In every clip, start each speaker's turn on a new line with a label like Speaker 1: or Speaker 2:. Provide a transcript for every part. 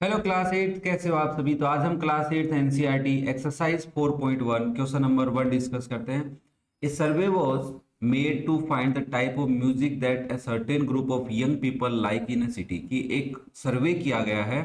Speaker 1: Hello class 8 कैसे हो आप सभी। तो आज हम class 8 NCERT exercise 4.1 question number 1 discuss करते हैं। A survey was made to find the type of music that a certain group of young people like in a city. कि एक सर्वे किया गया है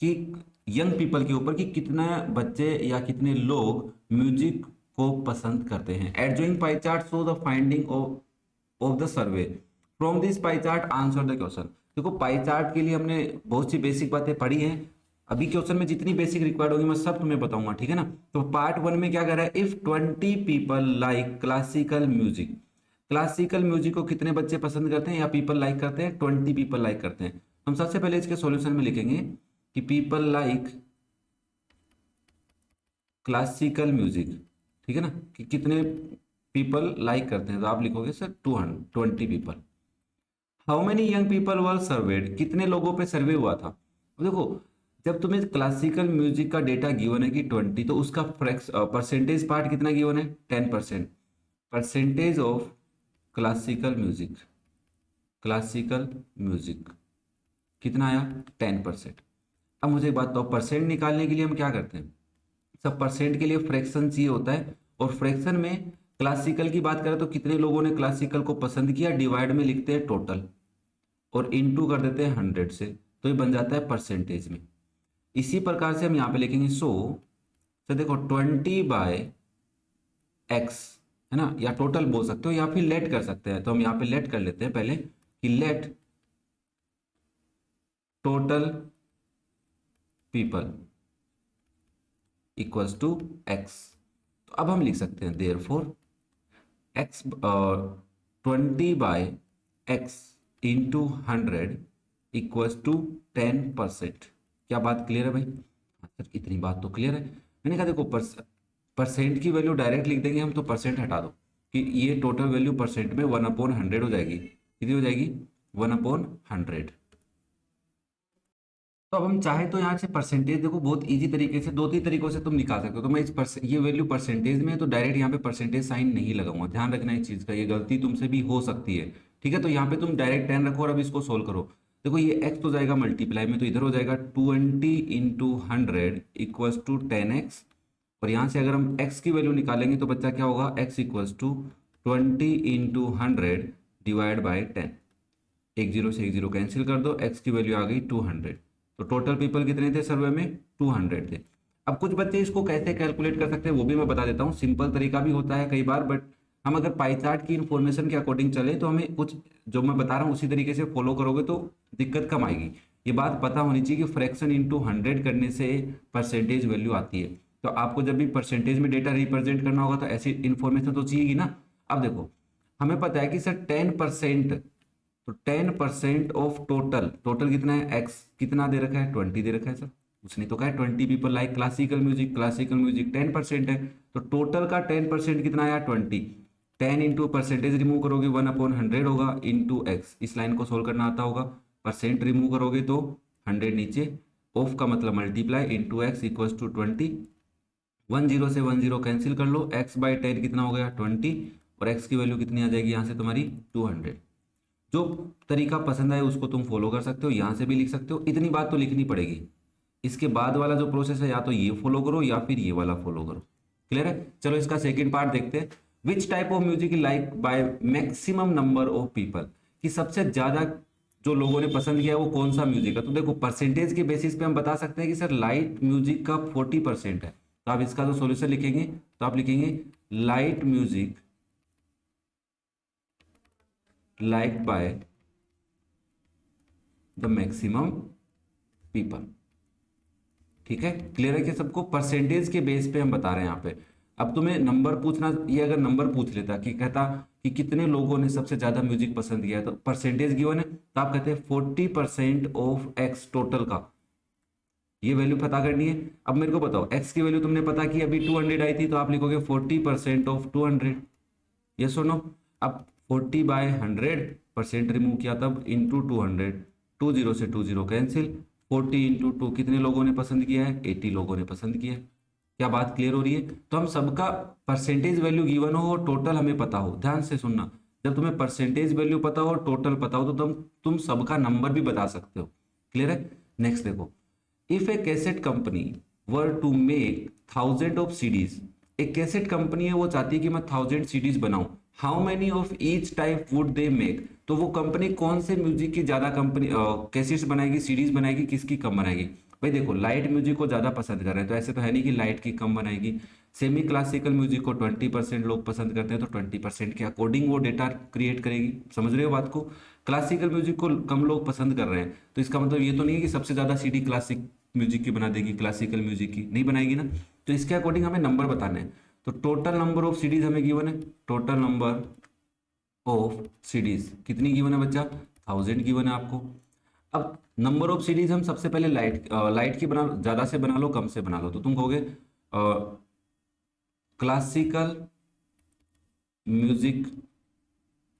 Speaker 1: कि यंग पीपल के ऊपर कि कितने बच्चे या कितने लोग म्यूजिक को पसंद करते हैं। Adjoining pie chart show the finding of the survey. From this pie chart answer the question. देखो पाई चार्ट के लिए हमने बहुत सी बेसिक बातें पढ़ी हैं। अभी क्वेश्चन में जितनी बेसिक रिक्वायर्ड होगी मैं सब तुम्हें बताऊंगा, ठीक है ना। तो पार्ट 1 में क्या कर रहा है, if 20 people like classical music. Classical music को कितने बच्चे पसंद करते हैं या पीपल लाइक करते हैं, 20 पीपल लाइक करते हैं। हम सबसे पहले इसके सॉल्यूशन में लिखेंगे कि पीपल लाइक क्लासिकल म्यूजिक, ठीक है ना, कि कितने पीपल लाइक करते हैं। तो आप लिखोगे sir 220 people. How many young people were served, कितने लोगों पे सर्वे हुआ था। अब देखो, जब तुम्हें क्लासिकल म्यूजिक का डेटा गिवन है कि 20, तो उसका परसेंटेज पार्ट कितना गिवन है, 10%। Percentage of classical music, classical music कितना आया, 10%। अब मुझे एक बात बताओ, परसेंट निकालने के लिए हम क्या करते हैं, सब परसेंट के लिए फ्रैक्शन चाहिए होता है। और फ्रैक्शन में क्लासिकल की बात करें तो कितने लोगों ने क्लासिकल को पसंद किया, डिवाइड में लिखते हैं टोटल और इनटू कर देते हैं 100 से, तो ये बन जाता है परसेंटेज में। इसी प्रकार से हम यहाँ पे लिखेंगे सो। तो देखो 20/x, है ना, या टोटल बोल सकते हो या फिर लेट कर सकते हैं। तो हम यहाँ पे लेट कर लेते हैं पहले कि let total people equals to x। तो अब हम लिख सकते हैं there four x 20/x into 100 equals to 10%। क्या बात क्लियर है भाई? हाँ सर, इतनी बात तो क्लियर है। मैंने कहा देखो परसेंट की वैल्यू डायरेक्ट लिख देंगे हम, तो परसेंट हटा दो कि ये टोटल वैल्यू परसेंट में 1/100 हो जाएगी। कितनी हो जाएगी, 1/100। तो अब हम चाहे तो यहाँ से परसेंटेज, देखो बहुत इजी तरीके से 2-3 तरीकों से तुम निकाल सकते हो। तो मैं ये वैल्यू परसेंटेज में है तो डायरेक्ट यहाँ पे परसेंटेज साइन नहीं लगाऊंगा, ध्यान रखना इस चीज़ का, ये गलती तुमसे भी हो सकती है। ठीक है, तो यहाँ पे तुम डायरेक्ट 10 रखो और अब इसको सोल्व करो। देखो ये x तो जाएगा मल्टीप्लाई में, तो इधर हो जाएगा 20 इंटू 100 इक्वल्स टू 10x। और यहाँ से अगर हम x की वैल्यू निकालेंगे तो बच्चा क्या होगा, x equals to 20 into 100 divide by 10। एक जीरो से एक जीरो कैंसिल कर दो, x की वैल्यू आ गई 200। तो टोटल पीपल कितने थे सर्वे में, 200 थे। अब कुछ बच्चे इसको कैसे कैलकुलेट कर सकते हैं वो भी मैं बता देता हूँ। सिंपल तरीका भी होता है कई बार, बट हम अगर पाई चार्ट की इन्फॉर्मेशन के अकॉर्डिंग चले तो हमें कुछ जो मैं बता रहा हूँ उसी तरीके से फॉलो करोगे तो दिक्कत कम आएगी। ये बात पता होनी चाहिए कि फ्रैक्शन इंटू 100 करने से परसेंटेज वैल्यू आती है। तो आपको जब भी परसेंटेज में डेटा रिप्रेजेंट करना होगा तो ऐसी इन्फॉर्मेशन तो चाहिए ना। अब देखो, हमें पता है कि सर 10%, तो 10% ऑफ टोटल, टोटल कितना है, एक्स कितना दे रखा है, 20 दे रखा है सर। उसने तो कहा है 20 people like classical music, classical music 10% है। तो टोटल का 10% कितना आया, 20। 10 इंटू परसेंटेज रिमूव करोगे 1/100 होगा इंटू एक्स। इस लाइन को सोल्व करना आता होगा। परसेंट रिमूव करोगे तो 100 नीचे, ऑफ का मतलब multiply into x equals to 20। 10 से 10 कैंसिल कर लो, x/10 कितना हो गया, 20। और x की वैल्यू कितनी आ जाएगी यहाँ से तुम्हारी, 200। जो तरीका पसंद आए उसको तुम फॉलो कर सकते हो, यहां से भी लिख सकते हो। इतनी बात तो लिखनी पड़ेगी। इसके बाद वाला जो प्रोसेस है या तो ये फॉलो करो या फिर ये वाला फॉलो करो। क्लियर है? चलो इसका सेकंड पार्ट देखते हैं। Which type of music like by maximum number of people, कि सबसे ज्यादा जो लोगों ने पसंद किया है वो कौन सा म्यूजिक है। तो देखो परसेंटेज के बेसिस पे हम बता सकते हैं कि सर लाइट म्यूजिक का 40% है। तो आप इसका जो सोल्यूशन लिखेंगे तो आप लिखेंगे light music like by the maximum people. ठीक है, क्लियर है कि सबको परसेंटेज के बेस पे हम बता रहे हैं यहाँ पे। अब तुम्हें नंबर पूछना, ये अगर नंबर पूछ लेता कि कहता कि कितने लोगों ने सबसे ज्यादा म्यूजिक पसंद किया है, तो परसेंटेज गिवन है तो आप कहते हैं 40% ऑफ एक्स टोटल का, ये वैल्यू पता करनी है। अब मेरे को बताओ एक्स की वैल्यू तुमने पता की, अभी 200 आई थी, तो आप लिखोगे 40% ऑफ 200। ये सुनो, अब 40/100 परसेंट रिमूव किया तब इंटू 200, 20 से 20 कैंसिल, 40 इंटू 2 कितने लोगों ने पसंद किया है, 80 लोगों ने पसंद किया है। क्या बात क्लियर हो रही है? तो हम सबका परसेंटेज वैल्यू गिवन हो और टोटल हमें पता हो, ध्यान से सुनना। जब तुम्हें परसेंटेज वैल्यू पता हो और टोटल पता हो तो तुम सबका नंबर भी बता सकते हो। क्लियर है? नेक्स्ट देखो, if a cassette company were to make thousand of CDs, एक कैसेट कंपनी है वो चाहती है कि मैं 1000 सीडीज बनाऊं, how many of each type would they make, तो वो कंपनी कौन से म्यूजिक की ज्यादा कंपनी कैसेट्स बनाएगी, सीडीज बनाएगी, किसकी कम बनाएगी। भाई देखो लाइट म्यूजिक को ज्यादा पसंद कर रहे हैं तो ऐसे तो है नहीं कि लाइट की कम बनाएगी। सेमी क्लासिकल म्यूजिक को 20% लोग पसंद करते हैं तो 20% के अकॉर्डिंग वो डेटा क्रिएट करेगी। समझ रहे हो बात को। क्लासिकल म्यूजिक को कम लोग पसंद कर रहे हैं तो इसका मतलब ये तो नहीं है कि सबसे ज्यादा सीडी क्लासिक म्यूजिक की बना देगी, क्लासिकल म्यूजिक की नहीं बनाएगी ना। तो इसके अकॉर्डिंग हमें नंबर बताने हैं। तो टोटल नंबर ऑफ सीडीज हमें गिवन है, टोटल नंबर ऑफ सीडीज कितनी गिवन है बच्चा, 1000 गिवन है आपको। अब नंबर ऑफ सीडीज हम सबसे पहले लाइट की बना, ज्यादा से बना लो कम से बना लो, तो तुम कहोगे classical music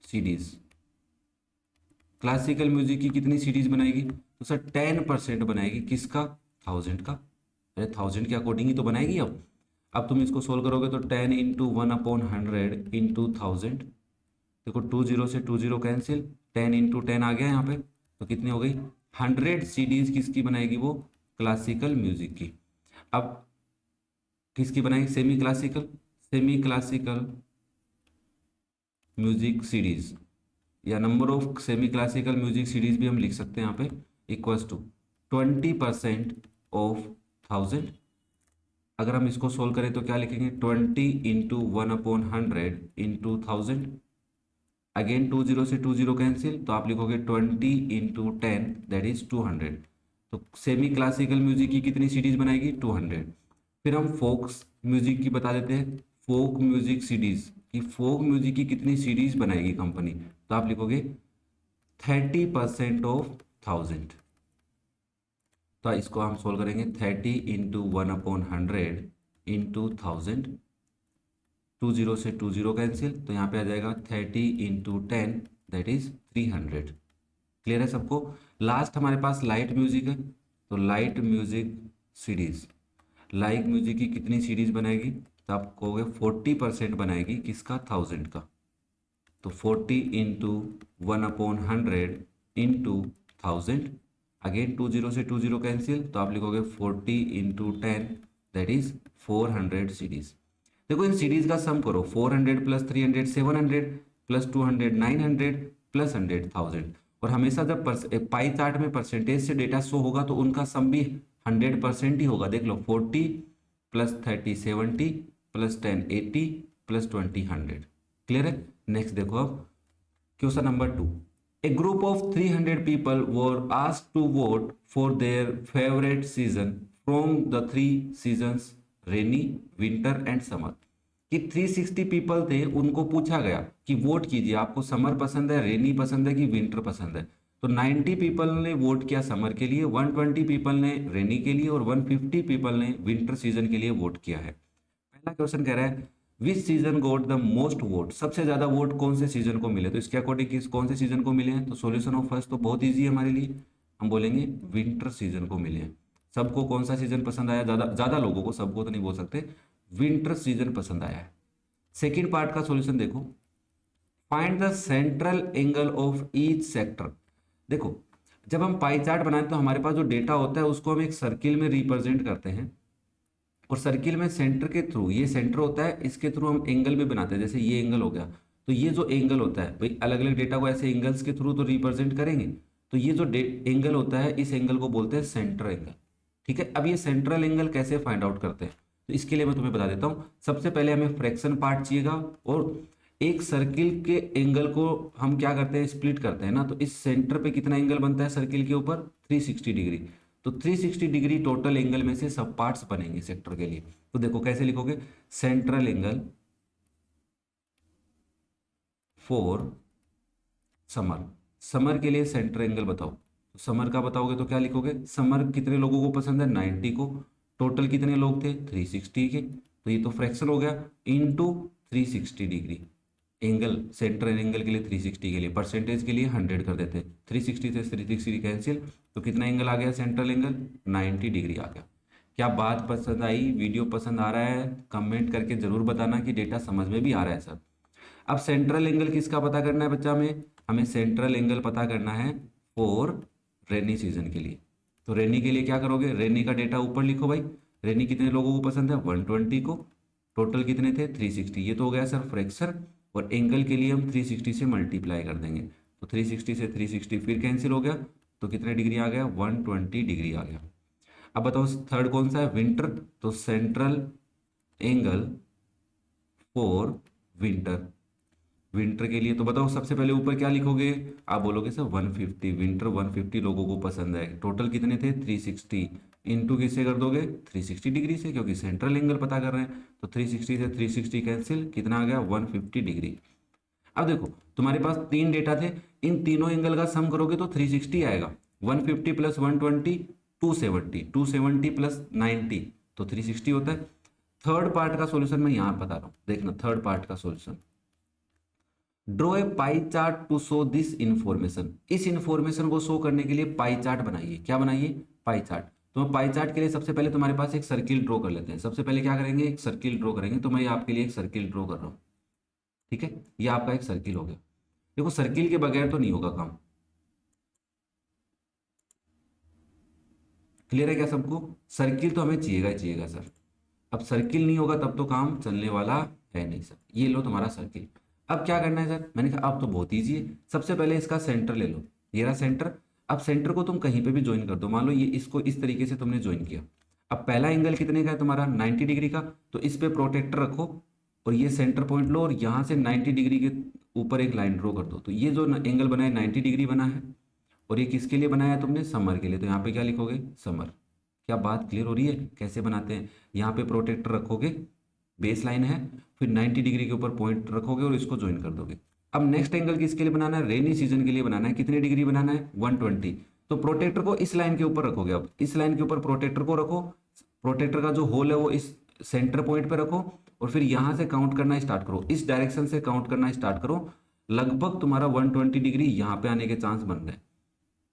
Speaker 1: CDs, classical music की कितनी सीडीज बनाएगी, तो सर 10% बनाएगी, किसका, 1000 का। अरे 1000 के अकॉर्डिंग ही तो बनाएगी। अब तुम इसको सोल्व करोगे तो 10 इंटू 1/100 इंटू 1000, देखो 20 से 20 कैंसिल, 10 इंटू 10 आ गया यहाँ पे, तो कितनी हो गई, 100 सीडीज किसकी बनाएगी वो, क्लासिकल म्यूजिक की। अब किसकी बनाएगी, semi classical, semi classical music series, या number of semi classical music series भी हम लिख सकते हैं यहाँ पे, इक्वल्स टू 20% ऑफ 1000। अगर हम इसको सोल्व करें तो क्या लिखेंगे, 20 इंटू 1/100 इंटू 1000, अगेन 20 से 20 कैंसिल, तो आप लिखोगे 20 इंटू 10 दैट इज 200। तो सेमी क्लासिकल म्यूजिक की कितनी सीरीज बनाएगी, 200। फिर हम फोक म्यूजिक की बता देते हैं, फोक म्यूजिक सीरीज कि फोक म्यूजिक की कितनी सीरीज बनाएगी कंपनी, तो आप लिखोगे 30% ऑफ 1000। तो इसको हम सोल्व करेंगे, 30 इंटू 1/100 इंटू 1000, 20 से 20 कैंसिल, तो यहाँ पे आ जाएगा 30 इंटू 10 दैट इज 300। क्लियर है सबको। लास्ट हमारे पास लाइट म्यूजिक है, तो light music series, light music की कितनी सीरीज बनाएगी, तो आप कहोगे 40% बनाएगी, किसका, 1000 का। तो 40 इंटू 1/100 इंटू 1000, अगेन 20 से 20 कैंसिल, तो आप लिखोगे 40 इंटू 10 दैट इज 400 सीरीज। देखो इन सीरीज का सम करो, 400 प्लस 300 700 प्लस 200 900 प्लस 100 1000। और हमेशा जब पाई चार्ट में परसेंटेज से डेटा शो होगा तो उनका सम भी 100% ही होगा। देख लो 40 प्लस 30 70 प्लस 10 80 प्लस 20 100। क्लियर है। नेक्स्ट देखो अब question number 2, a group of 300 people were asked to vote for their favourite season from the 3 seasons rainy winter and summer. कि 360 पीपल थे, उनको पूछा गया कि वोट कीजिए, आपको समर पसंद है, रेनी पसंद है कि विंटर पसंद है। तो 90 पीपल ने वोट किया समर के लिए, 120 पीपल ने रेनी के लिए और 150 पीपल ने विंटर सीजन के लिए वोट किया है। पहला क्वेश्चन कह रहा है विच season goat the most vote, सबसे ज्यादा वोट कौन से सीजन को मिले। तो इसके अकॉर्डिंग किस कौन से सीजन को मिले हैं, तो सॉल्यूशन ऑफ फर्स्ट तो बहुत इजी है हमारे लिए, हम बोलेंगे विंटर सीजन को मिले हैं। सबको कौन सा सीजन पसंद आया, ज्यादा ज्यादा लोगों को, सबको तो नहीं बोल सकते, विंटर सीजन पसंद आया है। सेकेंड पार्ट का सॉल्यूशन देखो, find the central angle of each sector. देखो जब हम पाई चार्ट बनाते तो हमारे पास जो डेटा होता है उसको हम एक सर्किल में रिप्रेजेंट करते हैं, और सर्किल में सेंटर के थ्रू, ये सेंटर होता है, इसके थ्रू हम एंगल भी बनाते हैं। जैसे ये एंगल हो गया, तो ये जो एंगल होता है भाई, अलग अलग डेटा को ऐसे एंगल्स के थ्रू तो रिप्रेजेंट करेंगे। तो ये जो एंगल होता है, इस एंगल को बोलते हैं सेंटर एंगल। ठीक है। अब ये सेंट्रल एंगल कैसे फाइंड आउट करते हैं, तो इसके लिए मैं तुम्हें बता देता हूँ। सबसे पहले हमें फ्रैक्शन पार्ट चाहिएगा, और एक सर्किल के एंगल को हम क्या करते हैं, स्प्लिट करते हैं ना। तो इस सेंटर पे कितना एंगल बनता है सर्किल के ऊपर, 360 डिग्री। तो 360 डिग्री टोटल एंगल में से सब पार्ट्स बनेंगे सेक्टर के लिए। तो देखो कैसे लिखोगे, central angle for summer, summer के लिए सेंटर एंगल बताओ। तो समर का बताओगे तो क्या लिखोगे, समर कितने लोगों को पसंद है, 90 को। टोटल कितने लोग थे, 360 के। तो ये तो फ्रैक्शन हो गया, into 360 degree angle, central angle के लिए 360 के लिए, परसेंटेज के लिए 100 कर देते, 360 से 360 कैंसिल, तो कितना एंगल आ गया सेंट्रल एंगल, 90 डिग्री आ गया। क्या बात पसंद आई, वीडियो पसंद आ रहा है, कमेंट करके जरूर बताना कि डेटा समझ में भी आ रहा है सर। अब सेंट्रल एंगल किसका पता करना है बच्चा, हमें सेंट्रल एंगल पता करना है फॉर रेनी सीजन के लिए। तो रेनी के लिए क्या करोगे, रेनी का डेटा ऊपर लिखो भाई। रेनी कितने लोगों को पसंद है, 120 को। टोटल कितने थे, 360। ये तो हो गया सर फ्रैक्शन। और एंगल के लिए हम 360 से मल्टीप्लाई कर देंगे। तो 360 से 360 फिर कैंसिल हो गया, तो कितने डिग्री आ गया, 120 डिग्री आ गया। अब बताओ थर्ड कौन सा है, विंटर। तो central angle for winter. Winter के लिए तो बताओ सबसे पहले ऊपर क्या लिखोगे, आप बोलोगे सर 150। विंटर 150 लोगों को पसंद है। टोटल कितने थे, 360। इंटू किससे कर दोगे, 360 डिग्री से, क्योंकि सेंट्रल एंगल पता कर रहे हैं। तो 360 से 360 कैंसिल, कितना आ गया, 150 डिग्री। अब देखो तुम्हारे पास तीन डेटा थे, इन तीनों एंगल का सम करोगे तो 360 आएगा। 150 प्लस 120 270, 270 प्लस 90 तो 360 होता है। थर्ड पार्ट का सॉल्यूशन मैं यहां बता रहा हूं, देखना थर्ड पार्ट का solution. Draw a pie chart to show this information. इस इंफॉर्मेशन को शो करने के लिए पाई चार्ट बनाइए। क्या बनाइए, पाई चार्ट। तो पाई चार्ट के लिए सबसे पहले तुम्हारे पास एक सर्किल ड्रॉ कर लेते हैं। सबसे पहले क्या करेंगे, एक सर्किल ड्रॉ करेंगे। तो मैं आपके लिए एक सर्किल ड्रॉ कर रहा हूं, ठीक है। ये आपका एक सर्किल हो गया। देखो सर्किल के बगैर तो नहीं होगा काम। क्लियर है क्या सबको, सर्किल तो हमें चाहिएगा ही चाहिएगा सर। अब सर्किल नहीं होगा तब तो काम चलने वाला है नहीं सर। ये लो तुम्हारा सर्किल। अब क्या करना है सर, मैंने कहा अब तो बहुत ईजी है। सबसे पहले इसका सेंटर ले लो, ये रहा सेंटर। अब सेंटर को तुम कहीं पे भी ज्वाइन कर दो। मान लो ये इसको इस तरीके से तुमने ज्वाइन किया। अब पहला एंगल कितने का है तुम्हारा, 90 डिग्री का। तो इस पे प्रोटेक्टर रखो और ये सेंटर पॉइंट लो और यहाँ से 90 डिग्री के ऊपर एक लाइन ड्रॉ कर दो। तो ये जो एंगल बना है 90 डिग्री बना है। और ये किसके लिए बनाया है तुमने, समर के लिए। तो यहाँ पे क्या लिखोगे, समर। क्या बात क्लियर हो रही है, कैसे बनाते हैं। यहाँ पे प्रोटेक्टर रखोगे, बेस लाइन है, फिर 90 डिग्री के ऊपर पॉइंट रखोगे और इसको ज्वाइन कर दोगे। अब नेक्स्ट एंगल किसके लिए बनाना है, रेनी सीजन के लिए बनाना है। कितने डिग्री बनाना है, 120। तो प्रोटेक्टर को इस लाइन के ऊपर रखोगे। अब इस लाइन के ऊपर प्रोटेक्टर को रखो। प्रोटेक्टर का जो होल है वो इस सेंटर पॉइंट पे रखो और फिर यहाँ से काउंट करना स्टार्ट करो। इस डायरेक्शन से काउंट करना स्टार्ट करो। लगभग तुम्हारा 120 डिग्री यहाँ पे आने के चांस बन रहे हैं।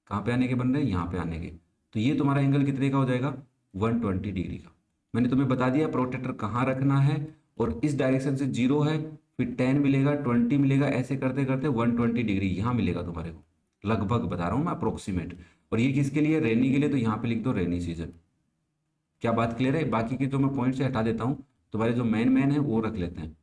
Speaker 1: कहाँ पे आने के बन रहे हैं, यहाँ पे आने के। तो ये तुम्हारा एंगल कितने का हो जाएगा, 120 डिग्री का। मैंने तुम्हें बता दिया प्रोटेक्टर कहाँ रखना है। और इस डायरेक्शन से 0 है, फिर 10 मिलेगा, 20 मिलेगा, ऐसे करते करते 120 डिग्री यहाँ मिलेगा तुम्हारे को। लगभग बता रहा हूँ मैं, अप्रोक्सीमेट। और ये किसके लिए, रेनी के लिए। तो यहाँ पे लिख दो रेनी सीजन। क्या बात क्लियर है। बाकी के जो मैं पॉइंट से हटा देता हूँ, तुम्हारे जो मेन मेन है वो रख लेते हैं।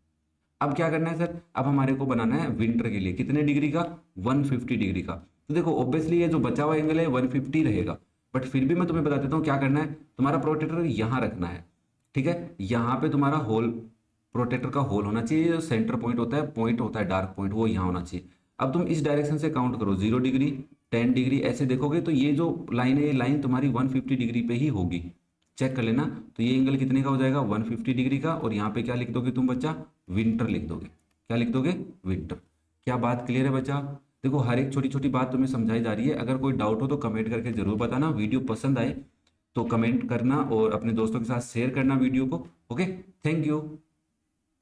Speaker 1: अब क्या करना है सर, अब हमारे को बनाना है विंटर के लिए। कितने डिग्री का, 150 डिग्री का। तो देखो ऑब्वियसली ये जो बचा हुआ एंगल है 150 रहेगा। बट फिर भी मैं तुम्हें बता देता हूँ क्या करना है। तुम्हारा प्रोटेक्टर यहाँ रखना है, ठीक है। यहाँ पे तुम्हारा होल, प्रोटेक्टर का होल होना चाहिए। जो सेंटर पॉइंट होता है डार्क पॉइंट, वो यहाँ होना चाहिए। अब तुम इस डायरेक्शन से काउंट करो, 0 डिग्री, 10 डिग्री, ऐसे देखोगे तो ये जो लाइन है ये लाइन तुम्हारी 150 डिग्री पे ही होगी। चेक कर लेना। तो ये एंगल कितने का हो जाएगा, 150 डिग्री का। और यहाँ पे क्या लिख दोगे तुम बच्चा, विंटर लिख दोगे। क्या लिख दोगे, विंटर। क्या बात क्लियर है बच्चा। देखो हर एक छोटी छोटी बात तुम्हें समझाई जा रही है। अगर कोई डाउट हो तो कमेंट करके जरूर बताना। वीडियो पसंद आए तो कमेंट करना और अपने दोस्तों के साथ शेयर करना वीडियो को। Okay, thank you.